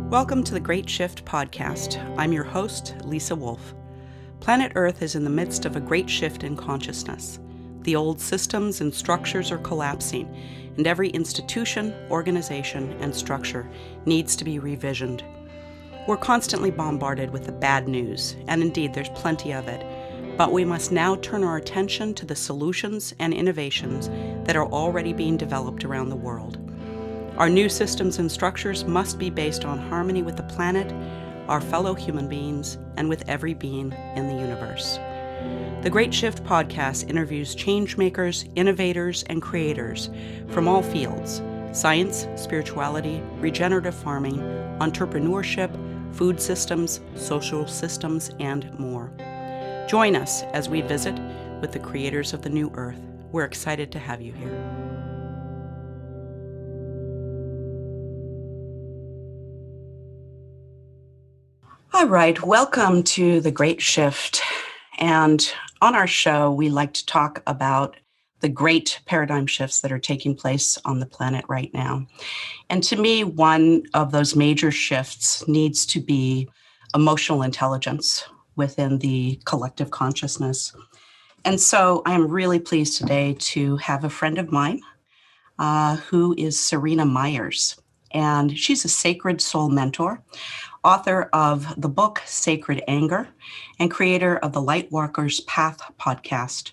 Welcome to the Great Shift podcast. I'm your host, Lisa Wolf. Planet Earth is in the midst of a great shift in consciousness. The old systems and structures are collapsing, and every institution, organization, and structure needs to be revisioned. We're constantly bombarded with the bad news, and indeed there's plenty of it, but we must now turn our attention to the solutions and innovations that are already being developed around the world. Our new systems and structures must be based on harmony with the planet, our fellow human beings, and with every being in the universe. The Great Shift podcast interviews changemakers, innovators, and creators from all fields: science, spirituality, regenerative farming, entrepreneurship, food systems, social systems, and more. Join us as we visit with the creators of the new Earth. We're excited to have you here. All right, welcome to The Great Shift. And on our show, we like to talk about the great paradigm shifts that are taking place on the planet right now. And to me, one of those major shifts needs to be emotional intelligence within the collective consciousness. And so I'm really pleased today to have a friend of mine who is Seryna Myers. And she's a sacred soul mentor, author of the book Sacred Anger, and creator of the Lightwalker's Path podcast.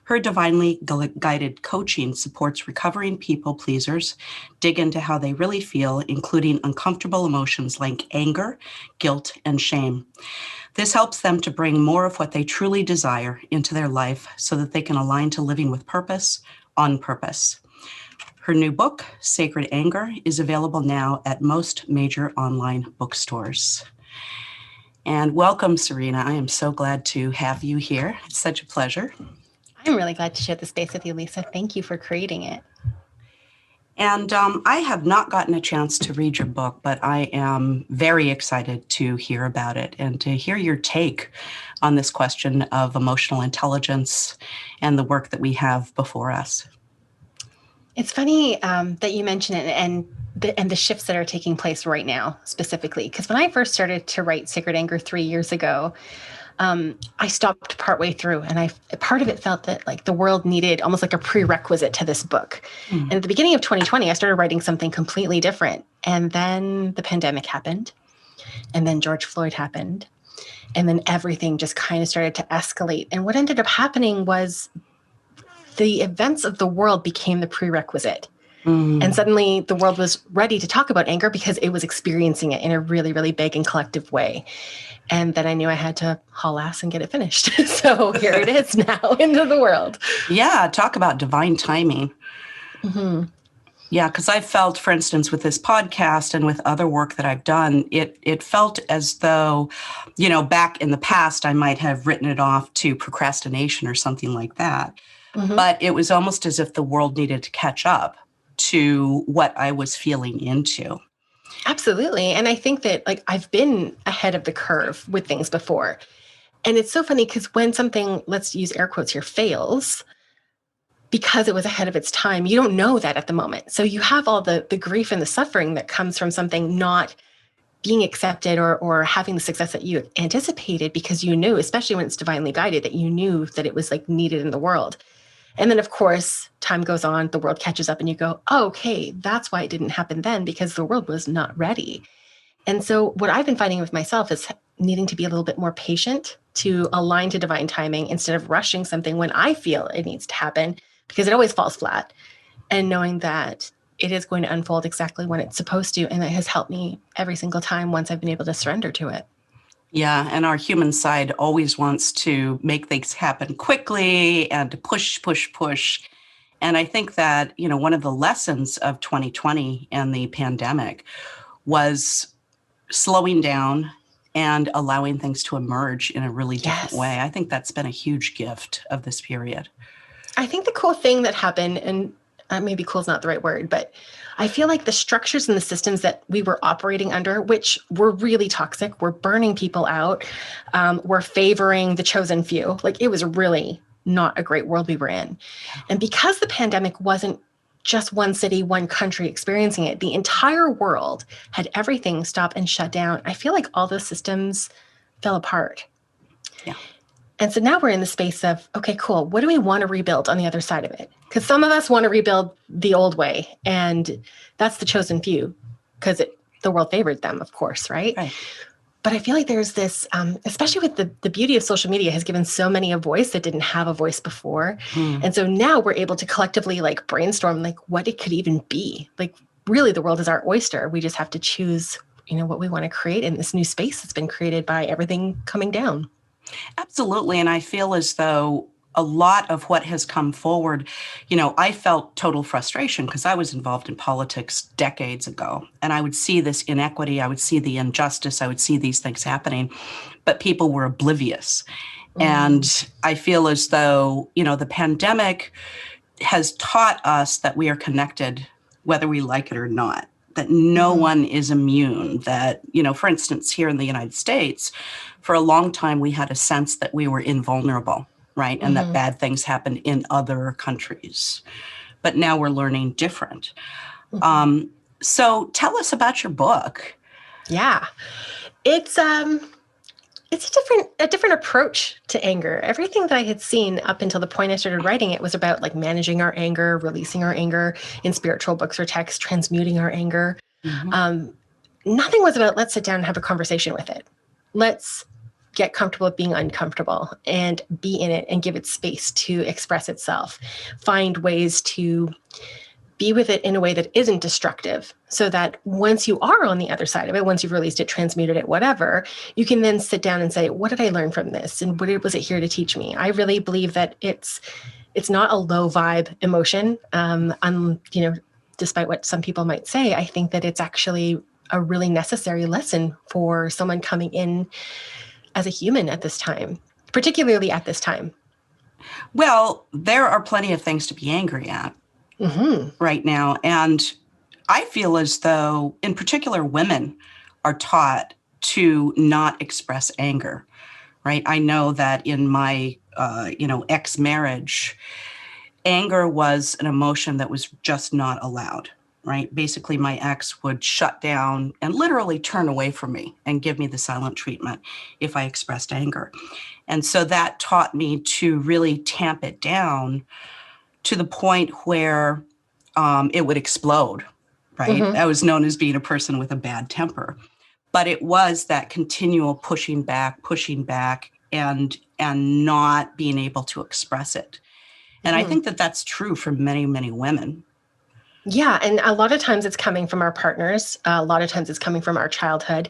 Her divinely guided coaching supports recovering people pleasers, dig into how they really feel, including uncomfortable emotions like anger, guilt, and shame. This helps them to bring more of what they truly desire into their life so that they can align to living with purpose on purpose. Her new book, Sacred Anger, is available now at most major online bookstores. And welcome, Seryna. I am so glad to have you here. It's such a pleasure. I'm really glad to share the space with you, Lisa. Thank you for creating it. And I have not gotten a chance to read your book, but I am very excited to hear about it and to hear your take on this question of emotional intelligence and the work that we have before us. It's funny that you mention it and the shifts that are taking place right now specifically, because when I first started to write Sacred Anger 3 years ago, I stopped partway through, and part of it felt that like the world needed almost like a prerequisite to this book. And at the beginning of 2020, I started writing something completely different. And then the pandemic happened, and then George Floyd happened, and then everything just kind of started to escalate. And what ended up happening was the events of the world became the prerequisite. And suddenly the world was ready to talk about anger because it was experiencing it in a really, really big and collective way. And then I knew I had to haul ass and get it finished. So here it is now into the world. Yeah, talk about divine timing. Mm-hmm. Yeah, because I felt, for instance, with this podcast and with other work that I've done, it felt as though, back in the past, I might have written it off to procrastination or something like that. Mm-hmm. But it was almost as if the world needed to catch up to what I was feeling into. Absolutely. And I think that I've been ahead of the curve with things before. And it's so funny because when something, let's use air quotes here, fails, because it was ahead of its time, you don't know that at the moment. So you have all the grief and the suffering that comes from something not being accepted or having the success that you anticipated because you knew, especially when it's divinely guided, that you knew that it was needed in the world. And then, of course, time goes on, the world catches up and you go, oh, okay, that's why it didn't happen then, because the world was not ready. And so what I've been finding with myself is needing to be a little bit more patient to align to divine timing instead of rushing something when I feel it needs to happen, because it always falls flat. And knowing that it is going to unfold exactly when it's supposed to. And that has helped me every single time once I've been able to surrender to it. Yeah, and our human side always wants to make things happen quickly and to push. And I think that, one of the lessons of 2020 and the pandemic was slowing down and allowing things to emerge in a really different way. I think that's been a huge gift of this period. I think the cool thing that happened, and maybe cool is not the right word, but I feel like the structures and the systems that we were operating under, which were really toxic, were burning people out, were favoring the chosen few. It was really not a great world we were in. And because the pandemic wasn't just one city, one country experiencing it. The entire world had everything stop and shut down. I feel like all those systems fell apart. Yeah. And so now we're in the space of, okay, cool. What do we want to rebuild on the other side of it? Because some of us want to rebuild the old way, and that's the chosen few, because the world favored them, of course, right? Right. But I feel like there's this, especially with the beauty of social media, has given so many a voice that didn't have a voice before. And so now we're able to collectively like brainstorm like what it could even be. Like really the world is our oyster. We just have to choose, what we want to create in this new space that's been created by everything coming down. Absolutely. And I feel as though a lot of what has come forward, I felt total frustration because I was involved in politics decades ago, and I would see this inequity, I would see the injustice, I would see these things happening, but people were oblivious. And I feel as though, the pandemic has taught us that we are connected, whether we like it or not, that no one is immune, that, for instance, here in the United States, for a long time, we had a sense that we were invulnerable, right? And that bad things happen in other countries. But now we're learning different. So tell us about your book. Yeah. It's a different approach to anger. Everything that I had seen up until the point I started writing it was about like managing our anger, releasing our anger in spiritual books or texts, transmuting our anger. Nothing was about let's sit down and have a conversation with it. Let's get comfortable with being uncomfortable and be in it and give it space to express itself. Find ways to be with it in a way that isn't destructive, so that once you are on the other side of it, once you've released it, transmuted it, whatever, you can then sit down and say, what did I learn from this? And what was it here to teach me? I really believe that it's not a low vibe emotion. Despite what some people might say, I think that it's actually a really necessary lesson for someone coming in as a human at this time, particularly at this time. Well, there are plenty of things to be angry at right now. And I feel as though, in particular, women are taught to not express anger, right? I know that in my, ex-marriage, anger was an emotion that was just not allowed, right? Basically, my ex would shut down and literally turn away from me and give me the silent treatment if I expressed anger. And so that taught me to really tamp it down to the point where it would explode, right? I was known as being a person with a bad temper. But it was that continual pushing back, and not being able to express it. And I think that that's true for many, many women. Yeah. And a lot of times it's coming from our partners. A lot of times it's coming from our childhood.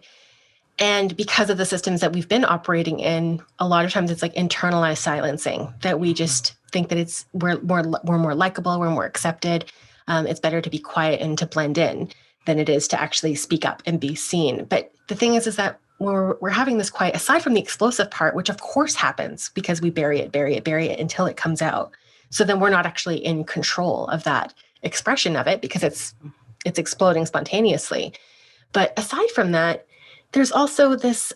And because of the systems that we've been operating in, a lot of times it's like internalized silencing, that we just think that we're more likable, we're more accepted. It's better to be quiet and to blend in than it is to actually speak up and be seen. But the thing is that we're having this quiet, aside from the explosive part, which of course happens because we bury it until it comes out. So then we're not actually in control of that expression of it because it's exploding spontaneously. But aside from that, there's also this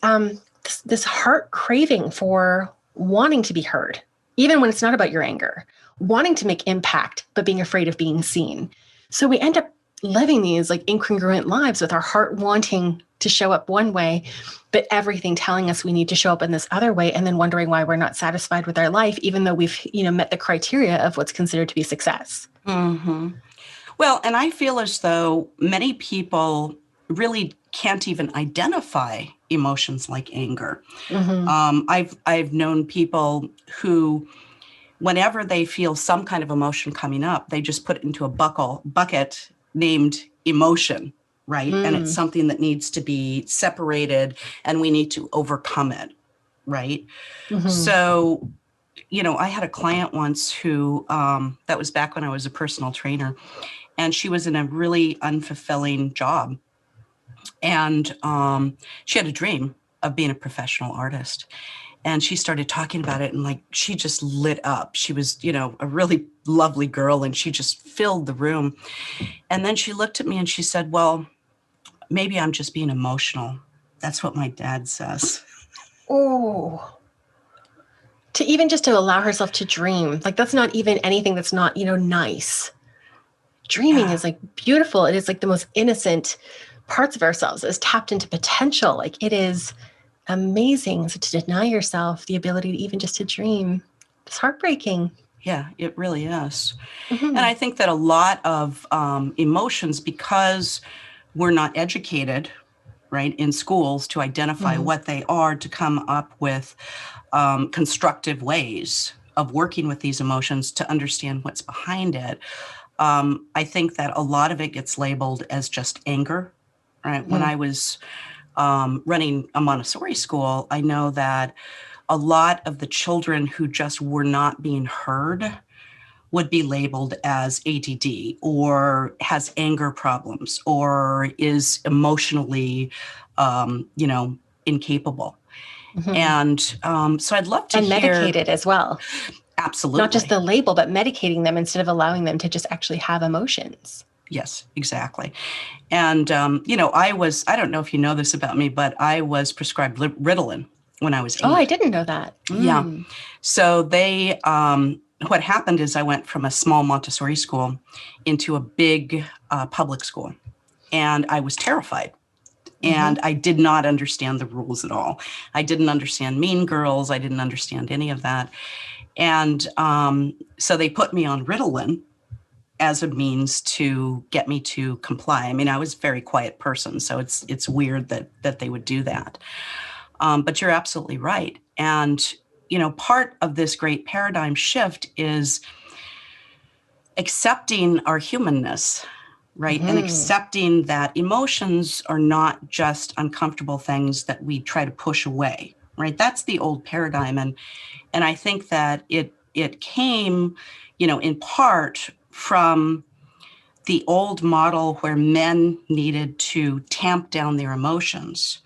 this heart craving for wanting to be heard, even when it's not about your anger, wanting to make impact, but being afraid of being seen. So we end up living these like incongruent lives with our heart wanting to show up one way, but everything telling us we need to show up in this other way, and then wondering why we're not satisfied with our life, even though we've met the criteria of what's considered to be success. Well, and I feel as though many people really can't even identify emotions like anger. I've known people who, whenever they feel some kind of emotion coming up, they just put it into a bucket named emotion, right? And it's something that needs to be separated, and we need to overcome it, right? So, I had a client once who, that was back when I was a personal trainer, and she was in a really unfulfilling job. And she had a dream of being a professional artist. And she started talking about it, and like she just lit up. She was, a really lovely girl, and she just filled the room. And then she looked at me and she said, well, maybe I'm just being emotional. That's what my dad says. Oh, to allow herself to dream, like that's not even anything that's not, nice. dreaming Yeah. is like beautiful. It is like the most innocent parts of ourselves. It's tapped into potential. Like it is amazing. So to deny yourself the ability to even just to dream, it's heartbreaking. Yeah, it really is. And Mm-hmm. I think that a lot of emotions, because we're not educated, right, in schools to identify Mm-hmm. what they are, to come up with constructive ways of working with these emotions to understand what's behind it. I think that a lot of it gets labeled as just anger, right? When Mm-hmm. I was running a Montessori school, I know that a lot of the children who just were not being heard would be labeled as ADD or has anger problems or is emotionally, incapable. Mm-hmm. And so I'd love to And hear. medicated as well. Not just Absolutely. the label, but medicating them instead of allowing them to just actually have emotions. Yes, exactly. And, I don't know if you know this about me, but I was prescribed Ritalin when I was Oh, I 8. didn't know that. Yeah. Mm. So what happened is I went from a small Montessori school into a big public school, and I was terrified. Mm-hmm. And I did not understand the rules at all. I didn't understand Mean Girls. I didn't understand any of that. And so they put me on Ritalin as a means to get me to comply. I mean, I was a very quiet person, so it's weird that they would do that. But you're absolutely right. And part of this great paradigm shift is accepting our humanness, right? And Mm-hmm. accepting that emotions are not just uncomfortable things that we try to push away, right? That's the old paradigm. And I think that it came, in part from the old model where men needed to tamp down their emotions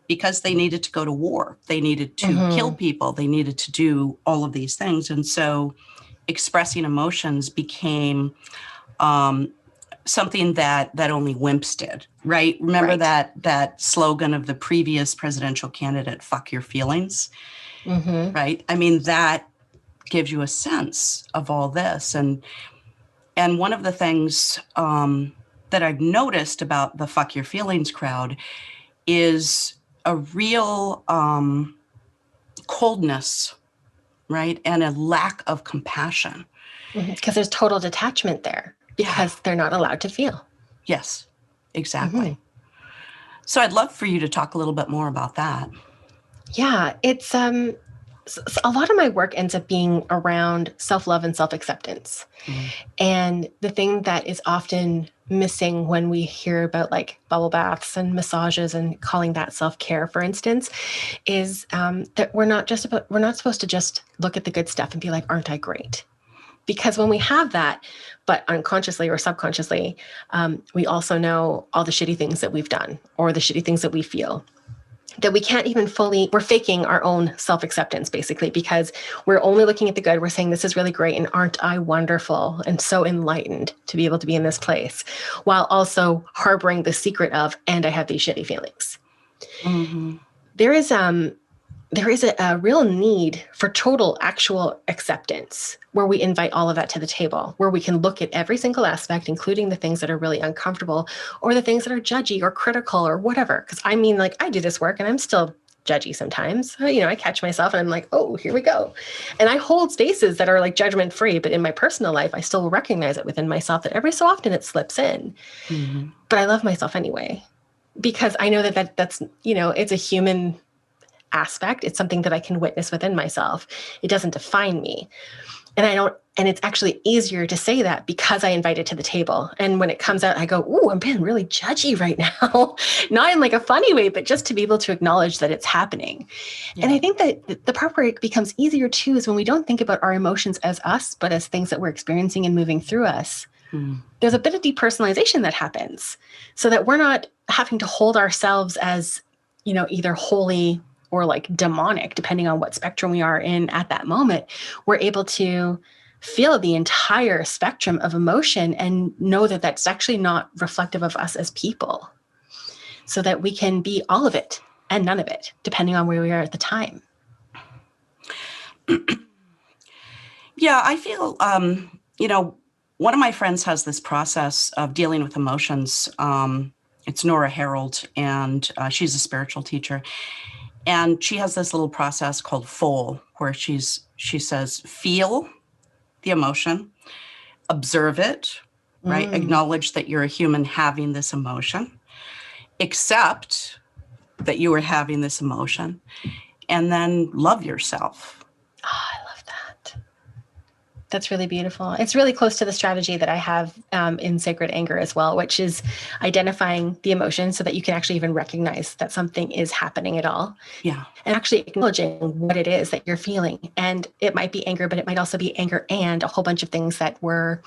because they needed to go to war. They needed to kill Mm-hmm. people. They needed to do all of these things. And so expressing emotions became something that only wimps did, right? Remember Right. that slogan of the previous presidential candidate, "Fuck your feelings," Mm-hmm. right? I mean, that gives you a sense of all this. And one of the things that I've noticed about the "Fuck your feelings" crowd is a real coldness, right? And a lack of compassion. Because there's total detachment there Yeah. because they're not allowed to feel. Yes, Mm-hmm. exactly. So I'd love for you to talk a little bit more about that. Yeah, it's a lot of my work ends up being around self-love and self-acceptance. Mm. And the thing that is often missing when we hear about like bubble baths and massages and calling that self-care, for instance, is that we're not supposed to just look at the good stuff and be like, aren't I great? Because when we have that, but unconsciously or subconsciously, we also know all the shitty things that we've done or the shitty things that we feel that we can't even fully, we're faking our own self-acceptance basically, because we're only looking at the good. We're saying this is really great. And aren't I wonderful and so enlightened to be able to be in this place, while also harboring the secret of, and I have these shitty feelings. Mm-hmm. There is a real need for total actual acceptance where we invite all of that to the table, where we can look at every single aspect, including the things that are really uncomfortable or the things that are judgy or critical or whatever. Because I mean, like, I do this work and I'm still judgy sometimes. I catch myself and I'm like, oh, here we go. And I hold spaces that are like judgment free, but in my personal life, I still recognize it within myself that every so often it slips in. Mm-hmm. But I love myself anyway, because I know that's, it's a human aspect. It's something that I can witness within myself. It doesn't define me. And it's actually easier to say that because I invite it to the table. And when it comes out, I go, ooh, I'm being really judgy right now. Not in like a funny way, but just to be able to acknowledge that it's happening. Yeah. And I think that the part where it becomes easier too is when we don't think about our emotions as us, but as things that we're experiencing and moving through us. Mm. There's a bit of depersonalization that happens so that we're not having to hold ourselves as, either holy or like demonic, depending on what spectrum we are in at that moment. We're able to feel the entire spectrum of emotion and know that that's actually not reflective of us as people, so that we can be all of it and none of it, depending on where we are at the time. Yeah, I feel, one of my friends has this process of dealing with emotions. It's Nora Harold, and she's a spiritual teacher. And she has this little process called FOAL, where she says, feel the emotion, observe it, right? Acknowledge that you're a human having this emotion, accept that you are having this emotion, and then love yourself. Oh, I love that. That's really beautiful. It's really close to the strategy that I have in Sacred Anger as well, which is identifying the emotion so that you can actually even recognize that something is happening at all. Yeah. And actually acknowledging what it is that you're feeling. And it might be anger, but it might also be anger and a whole bunch of things that were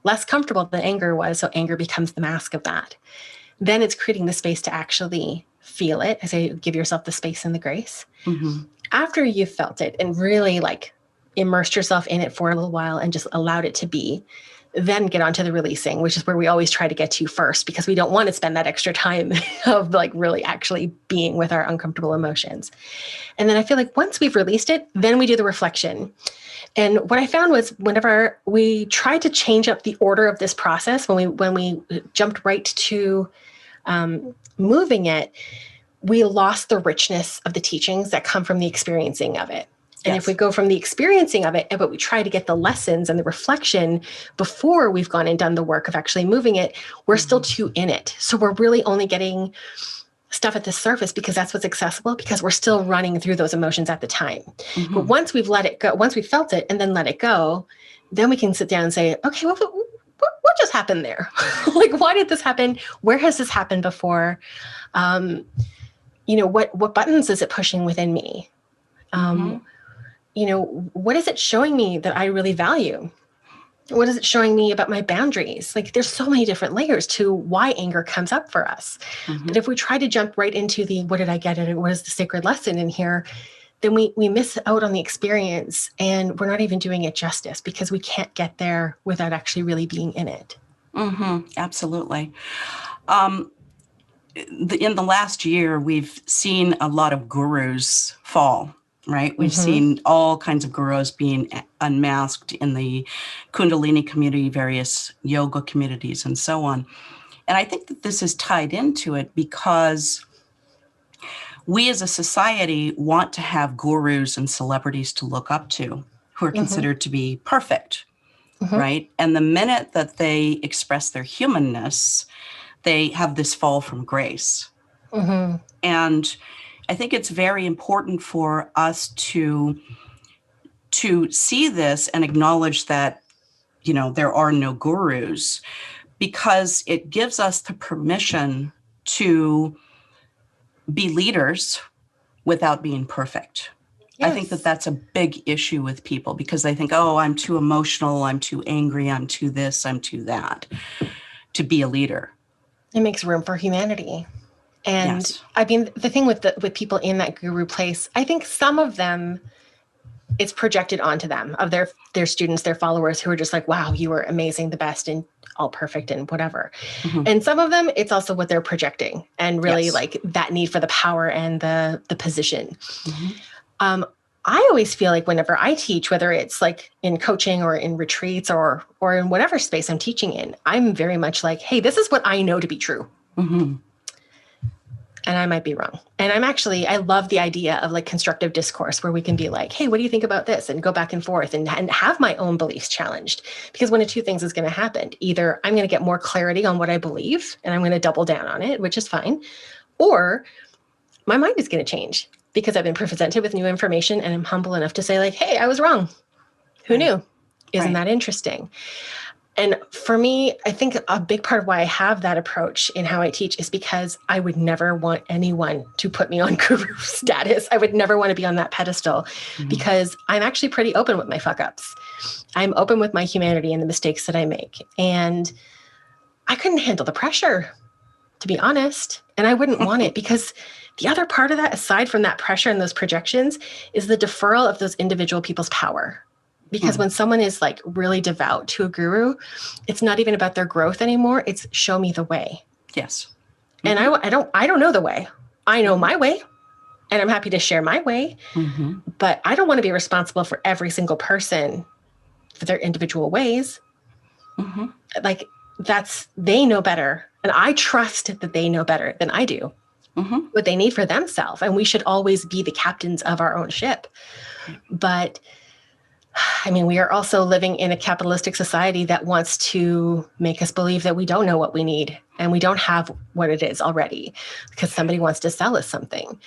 less comfortable than anger was. So anger becomes the mask of that. Then it's creating the space to actually feel it. I say, give yourself the space and the grace. Mm-hmm. After you've felt it and really like immersed yourself in it for a little while and just allowed it to be, then get onto the releasing, which is where we always try to get to first, because we don't want to spend that extra time of like really actually being with our uncomfortable emotions. And then I feel like once we've released it, then we do the reflection. And what I found was whenever we tried to change up the order of this process, when we jumped right to moving it, we lost the richness of the teachings that come from the experiencing of it. And if we go from the experiencing of it, but we try to get the lessons and the reflection before we've gone and done the work of actually moving it, we're still too in it. So we're really only getting stuff at the surface because that's what's accessible, because we're still running through those emotions at the time. Mm-hmm. But once we've let it go, once we've felt it and then let it go, then we can sit down and say, okay, what just happened there? Like, why did this happen? Where has this happened before? What buttons is it pushing within me? What is it showing me that I really value? What is it showing me about my boundaries? Like, there's so many different layers to why anger comes up for us. Mm-hmm. But if we try to jump right into the, what did I get and what is the sacred lesson in here, then we miss out on the experience, and we're not even doing it justice because we can't get there without actually really being in it. Mm-hmm. Absolutely. In the last year, we've seen a lot of gurus fall, right? We've seen all kinds of gurus being unmasked in the Kundalini community, various yoga communities, and so on. And I think that this is tied into it because we as a society want to have gurus and celebrities to look up to who are considered to be perfect, right? And the minute that they express their humanness, they have this fall from grace. And I think it's very important for us to see this and acknowledge that, there are no gurus, because it gives us the permission to be leaders without being perfect. Yes. I think that that's a big issue with people because they think, oh, I'm too emotional, I'm too angry, I'm too this, I'm too that, to be a leader. It makes room for humanity. And yes. I mean, the thing with people in that guru place, I think some of them, it's projected onto them, of their students, their followers, who are just like, wow, you were amazing, the best, and all perfect and whatever. And some of them, it's also what they're projecting and really like that need for the power and the position. I always feel like whenever I teach, whether it's like in coaching or in retreats or in whatever space I'm teaching in, I'm very much like, hey, this is what I know to be true. And I might be wrong. And I love the idea of like constructive discourse where we can be like, hey, what do you think about this? And go back and forth and have my own beliefs challenged. Because one of two things is going to happen. Either I'm going to get more clarity on what I believe and I'm going to double down on it, which is fine. Or my mind is going to change because I've been presented with new information and I'm humble enough to say like, hey, I was wrong. Who knew? Isn't that interesting? And for me, I think a big part of why I have that approach in how I teach is because I would never want anyone to put me on guru status. I would never want to be on that pedestal because I'm actually pretty open with my fuck ups. I'm open with my humanity and the mistakes that I make. And I couldn't handle the pressure, to be honest. And I wouldn't want it because the other part of that, aside from that pressure and those projections, is the deferral of those individual people's power. Because when someone is like really devout to a guru, it's not even about their growth anymore. It's show me the way. Yes. And I don't know the way. I know my way and I'm happy to share my way, but I don't want to be responsible for every single person for their individual ways. Mm-hmm. Like they know better. And I trust that they know better than I do Mm-hmm. what they need for themselves. And we should always be the captains of our own ship. Right. But I mean, we are also living in a capitalistic society that wants to make us believe that we don't know what we need and we don't have what it is already because somebody wants to sell us something.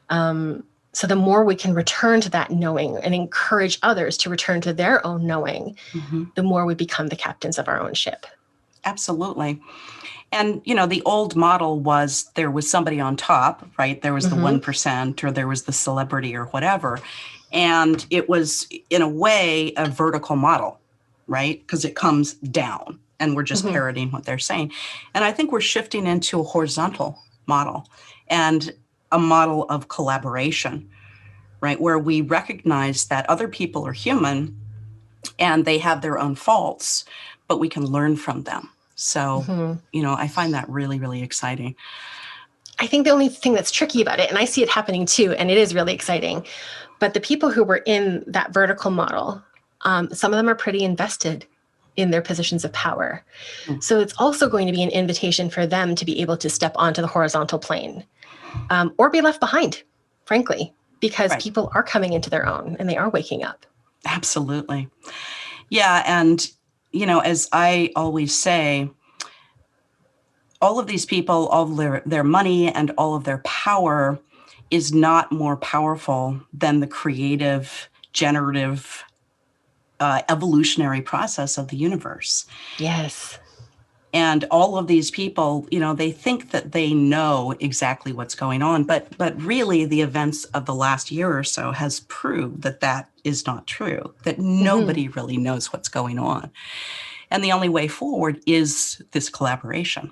So the more we can return to that knowing and encourage others to return to their own knowing, Mm-hmm. the more we become the captains of our own ship. Absolutely. And, the old model was there was somebody on top, right? There was the 1% or there was the celebrity or whatever. And it was, in a way, a vertical model, right? Because it comes down and we're just parroting what they're saying. And I think we're shifting into a horizontal model and a model of collaboration, right? Where we recognize that other people are human and they have their own faults, but we can learn from them. So, I find that really, really exciting. I think the only thing that's tricky about it, and I see it happening too, and it is really exciting, but the people who were in that vertical model, some of them are pretty invested in their positions of power. So it's also going to be an invitation for them to be able to step onto the horizontal plane or be left behind, frankly, because people are coming into their own and they are waking up. Absolutely. Yeah. And, as I always say, all of these people, all of their money and all of their power is not more powerful than the creative, generative, evolutionary process of the universe. Yes. And all of these people, they think that they know exactly what's going on, but really the events of the last year or so has proved that that is not true, that nobody really knows what's going on. And the only way forward is this collaboration.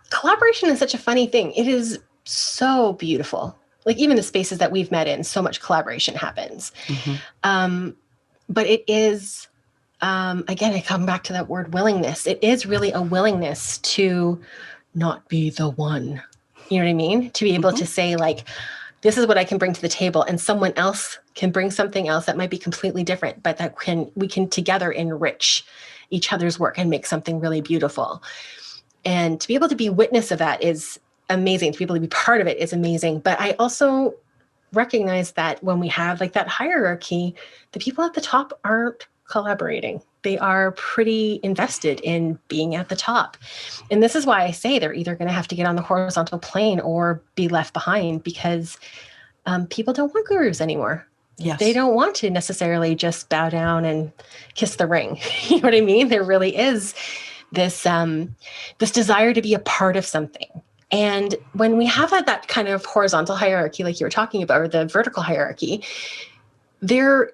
Collaboration is such a funny thing. It is so beautiful. Like even the spaces that we've met in, so much collaboration happens. But it is, again, I come back to that word willingness. It is really a willingness to not be the one. You know what I mean? To be able to say, like, this is what I can bring to the table, and someone else can bring something else that might be completely different, but that we can together enrich each other's work and make something really beautiful. And to be able to be witness of that is amazing. To be able to be part of it is amazing. But I also recognize that when we have like that hierarchy, the people at the top aren't collaborating. They are pretty invested in being at the top. And this is why I say they're either going to have to get on the horizontal plane or be left behind, because people don't want gurus anymore. Yes. They don't want to necessarily just bow down and kiss the ring. You know what I mean? There really is this desire to be a part of something. And when we have that kind of horizontal hierarchy, like you were talking about, or the vertical hierarchy, there's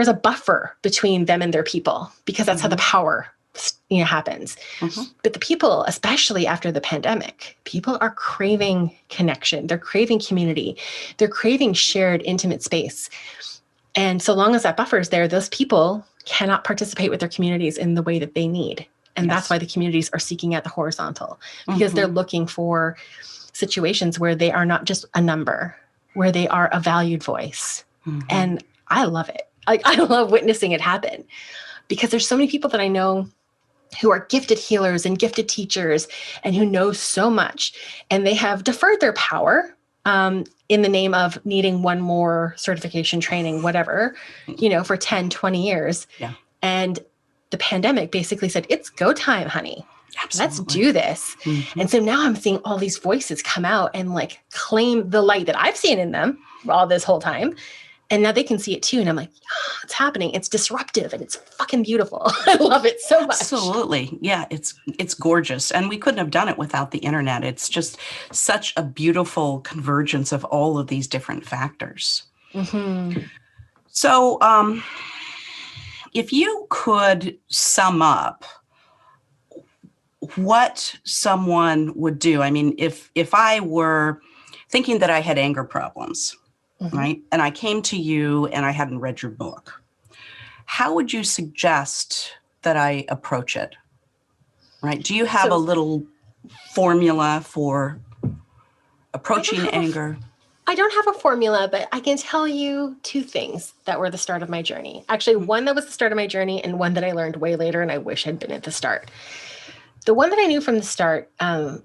a buffer between them and their people, because that's how the power happens. But the people, especially after the pandemic, people are craving connection. They're craving community. They're craving shared intimate space. And so long as that buffer is there, those people cannot participate with their communities in the way that they need. And that's why the communities are seeking out the horizontal, because they're looking for situations where they are not just a number, where they are a valued voice. And I love it. Like, I love witnessing it happen, because there's so many people that I know who are gifted healers and gifted teachers and who know so much, and they have deferred their power in the name of needing one more certification, training, whatever, for 10, 20 years. Yeah. And the pandemic basically said, it's go time, honey. Absolutely. Let's do this. And so now I'm seeing all these voices come out and like claim the light that I've seen in them all this whole time. And now they can see it too. And I'm like, oh, it's happening. It's disruptive and it's fucking beautiful. I love it so much. Absolutely. Yeah, it's gorgeous. And we couldn't have done it without the internet. It's just such a beautiful convergence of all of these different factors. So if you could sum up what someone would do, I mean, if I were thinking that I had anger problems, right? And I came to you and I hadn't read your book, how would you suggest that I approach it? Right? Do you have a little formula for approaching anger? I don't have a formula, but I can tell you two things that were the start of my journey. Actually, one that was the start of my journey and one that I learned way later and I wish had been at the start. The one that I knew from the start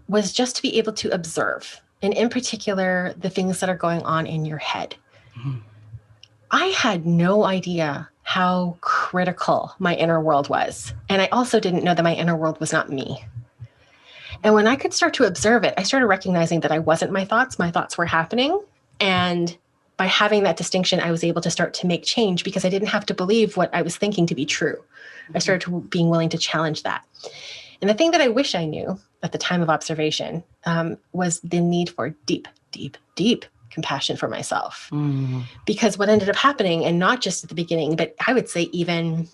was just to be able to observe, and in particular, the things that are going on in your head. Mm-hmm. I had no idea how critical my inner world was. And I also didn't know that my inner world was not me. And when I could start to observe it, I started recognizing that I wasn't my thoughts were happening. And by having that distinction, I was able to start to make change because I didn't have to believe what I was thinking to be true. Mm-hmm. I started to being willing to challenge that. And the thing that I wish I knew at the time of observation was the need for deep, deep, deep compassion for myself. Mm. Because what ended up happening, and not just at the beginning, but I would say even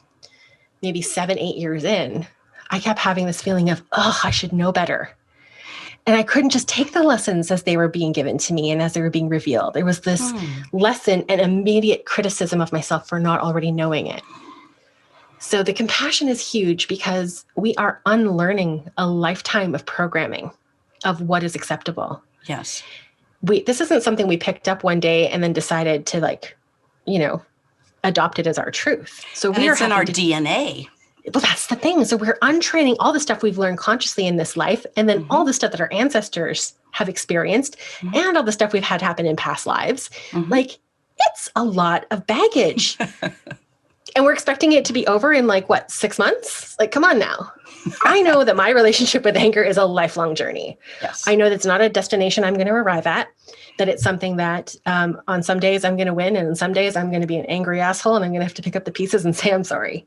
maybe 7-8 years in, I kept having this feeling of, oh, I should know better. And I couldn't just take the lessons as they were being given to me and as they were being revealed. There was this lesson and immediate criticism of myself for not already knowing it. So the compassion is huge because we are unlearning a lifetime of programming of what is acceptable. Yes. This isn't something we picked up one day and then decided to adopt it as our truth. So it's in our DNA. Well, that's the thing. So we're untraining all the stuff we've learned consciously in this life, and then all the stuff that our ancestors have experienced, and all the stuff we've had happen in past lives. Like, it's a lot of baggage. And we're expecting it to be over in 6 months? Like, come on now. I know that my relationship with anger is a lifelong journey. Yes. I know that's not a destination I'm going to arrive at, that it's something that on some days I'm going to win, and on some days I'm going to be an angry asshole, and I'm going to have to pick up the pieces and say, I'm sorry.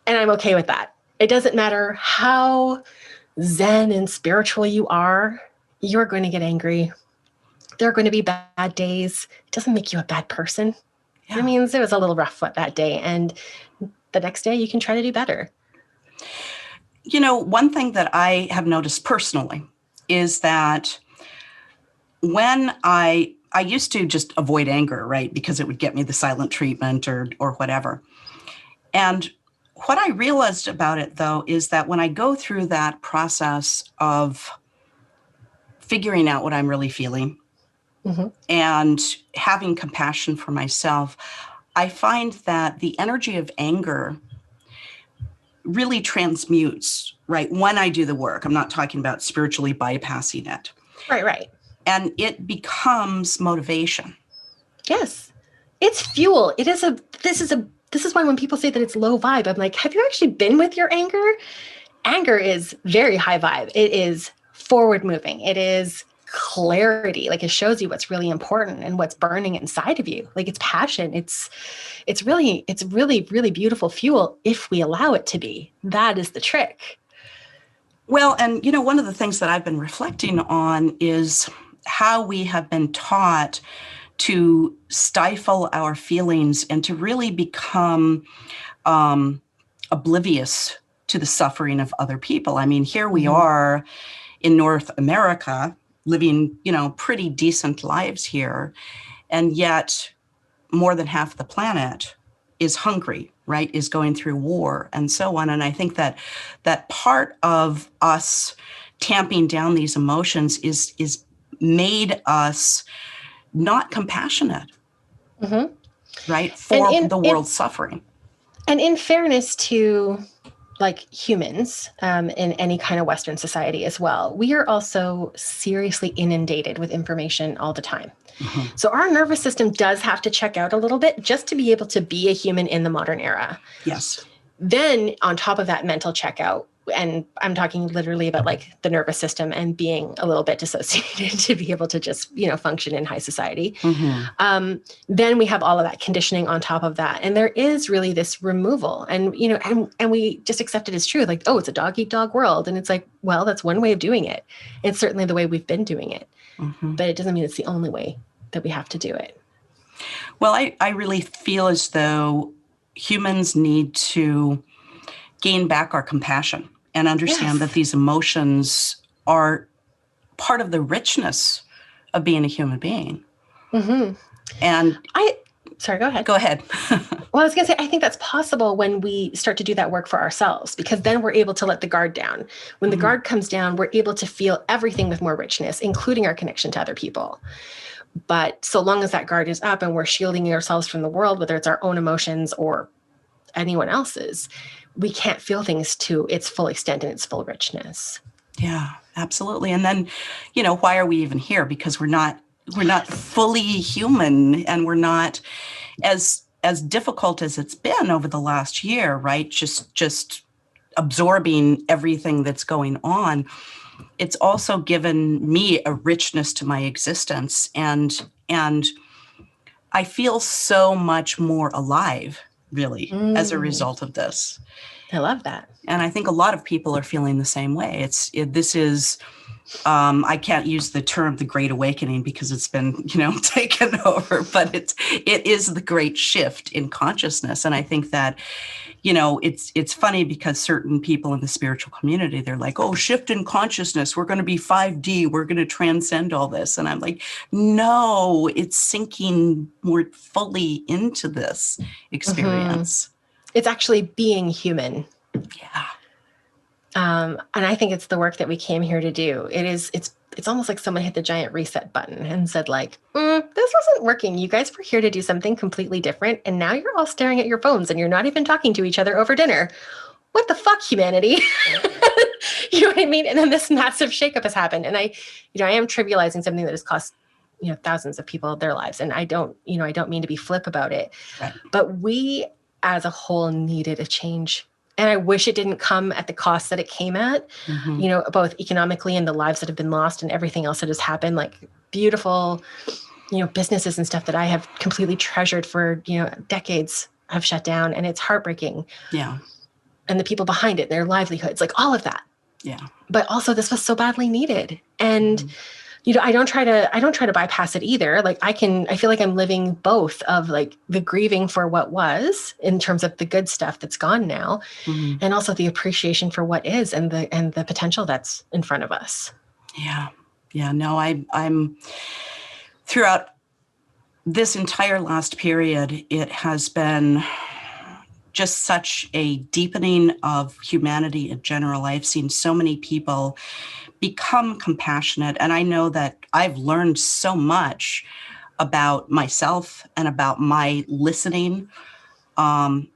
And I'm okay with that. It doesn't matter how zen and spiritual you are, you're going to get angry. There are going to be bad days. It doesn't make you a bad person. Yeah. It means it was a little rough that day. And the next day you can try to do better. One thing that I have noticed personally is that when I used to just avoid anger, right? Because it would get me the silent treatment or whatever. And what I realized about it, though, is that when I go through that process of figuring out what I'm really feeling and having compassion for myself, I find that the energy of anger really transmutes, right? When I do the work, I'm not talking about spiritually bypassing it. Right. And it becomes motivation. Yes. It's fuel. This is why when people say that it's low vibe, I'm like, have you actually been with your anger? Anger is very high vibe. It is forward moving. It is clarity. Like, it shows you what's really important and what's burning inside of you. Like, it's passion. It's really, really beautiful fuel if we allow it to be. That is the trick. Well, and one of the things that I've been reflecting on is how we have been taught to stifle our feelings and to really become oblivious to the suffering of other people. I mean, here we are in North America living, pretty decent lives here. And yet more than half the planet is hungry, right? Is going through war and so on. And I think that part of us tamping down these emotions is made us not compassionate, right? For the world's suffering. And in fairness to humans in any kind of Western society as well, we are also seriously inundated with information all the time. So our nervous system does have to check out a little bit just to be able to be a human in the modern era. Yes. Then on top of that mental checkout, and I'm talking literally about the nervous system and being a little bit dissociated to be able to just, function in high society. Then we have all of that conditioning on top of that. And there is really this removal and we just accept it as true. Oh, it's a dog eat dog world. And it's well, that's one way of doing it. It's certainly the way we've been doing it, but it doesn't mean it's the only way that we have to do it. Well, I really feel as though humans need to gain back our compassion and understand that these emotions are part of the richness of being a human being. And sorry, go ahead. Go ahead. Well, I was going to say, I think that's possible when we start to do that work for ourselves, because then we're able to let the guard down. When the guard comes down, we're able to feel everything with more richness, including our connection to other people. But so long as that guard is up and we're shielding ourselves from the world, whether it's our own emotions or anyone else's, we can't feel things to its full extent and its full richness. Yeah, absolutely. And then, why are we even here? Because we're not fully human, and we're not as difficult as it's been over the last year, right? Just absorbing everything that's going on. It's also given me a richness to my existence, and I feel so much more alive, really, as a result of this. I love that. And I think a lot of people are feeling the same way. This is, I can't use the term the Great Awakening because it's been, taken over, but it is the great shift in consciousness. And I think that, it's funny because certain people in the spiritual community, they're like, oh, shift in consciousness. We're going to be 5D. We're going to transcend all this. And I'm like, no, it's sinking more fully into this experience. It's actually being human. Yeah. And I think it's the work that we came here to do. It's almost like someone hit the giant reset button and said like, this wasn't working. You guys were here to do something completely different. And now you're all staring at your phones and you're not even talking to each other over dinner. What the fuck, humanity? You know what I mean? And then this massive shakeup has happened. And I am trivializing something that has cost, thousands of people their lives. And I don't mean to be flip about it, Right. But we as a whole needed a change. And I wish it didn't come at the cost that it came at, both economically and the lives that have been lost and everything else that has happened, like beautiful, businesses and stuff that I have completely treasured for, decades have shut down, and it's heartbreaking. Yeah. And the people behind it, their livelihoods, like all of that. Yeah. But also this was so badly needed. And I don't try to bypass it either. Like I feel like I'm living both of like the grieving for what was in terms of the good stuff that's gone now, and also the appreciation for what is and the potential that's in front of us. Yeah. Yeah. No, I'm throughout this entire last period, it has been just such a deepening of humanity in general. I've seen so many people become compassionate. And I know that I've learned so much about myself and about my listening. And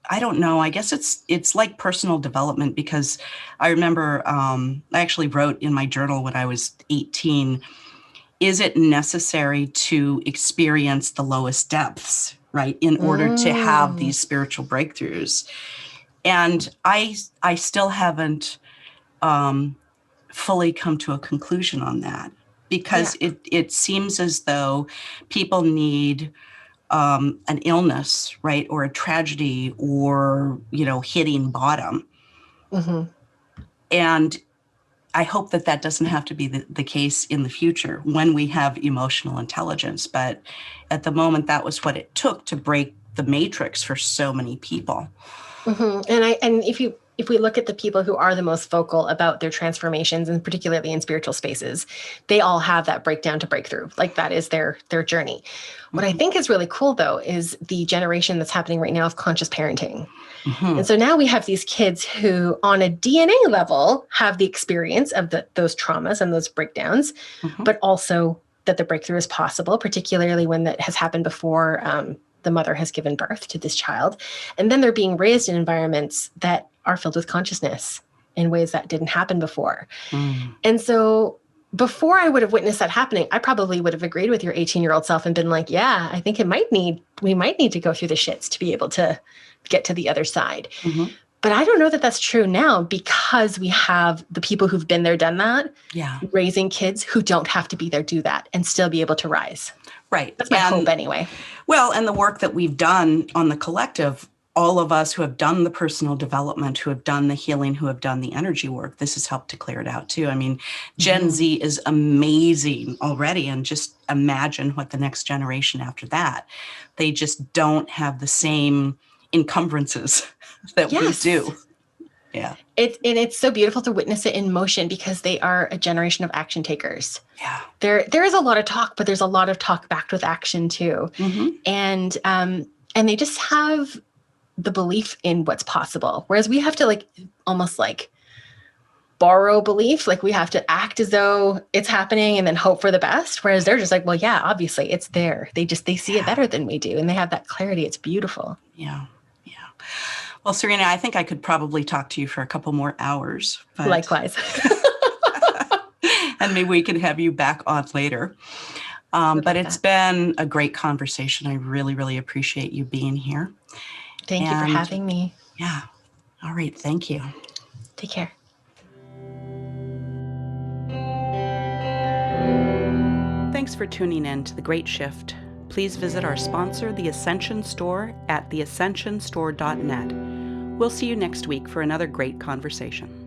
I don't know, I guess it's like personal development, because I remember I actually wrote in my journal when I was 18, is it necessary to experience the lowest depths, right, in order to have these spiritual breakthroughs? And I still haven't fully come to a conclusion on that, because it seems as though people need an illness, right, or a tragedy, or hitting bottom. And I hope that doesn't have to be the case in the future when we have emotional intelligence. But at the moment, that was what it took to break the matrix for so many people. And if we look at the people who are the most vocal about their transformations, and particularly in spiritual spaces, they all have that breakdown to breakthrough. Like that is their journey. What I think is really cool, though, is the generation that's happening right now of conscious parenting. And so now we have these kids who, on a DNA level, have the experience of those traumas and those breakdowns, but also that the breakthrough is possible, particularly when that has happened before the mother has given birth to this child. And then they're being raised in environments that are filled with consciousness in ways that didn't happen before. And so before I would have witnessed that happening, I probably would have agreed with your 18-year-old self and been like, yeah, I think we might need to go through the shits to be able to get to the other side. But I don't know that that's true now, because we have the people who've been there, done that, raising kids who don't have to be there, do that, and still be able to rise. Right. That's my hope anyway. Well, and the work that we've done on the collective, all of us who have done the personal development, who have done the healing, who have done the energy work, this has helped to clear it out too. I mean, Gen Z is amazing already. And just imagine what the next generation after that, they just don't have the same encumbrances that we do. Yeah. It's so beautiful to witness it in motion, because they are a generation of action takers. Yeah. There is a lot of talk, but there's a lot of talk backed with action too. And And they just have the belief in what's possible. Whereas we have to like almost like borrow belief. Like we have to act as though it's happening and then hope for the best. Whereas they're just like, well, yeah, obviously it's there. They see it better than we do. And they have that clarity. It's beautiful. Yeah. Yeah. Well, Seryna, I think I could probably talk to you for a couple more hours. But... Likewise. And maybe we can have you back on later. But it's been a great conversation. I really, really appreciate you being here. Thank you for having me. Yeah. All right. Thank you. Take care. Thanks for tuning in to The Great Shift. Please visit our sponsor, The Ascension Store, at theascensionstore.net. We'll see you next week for another great conversation.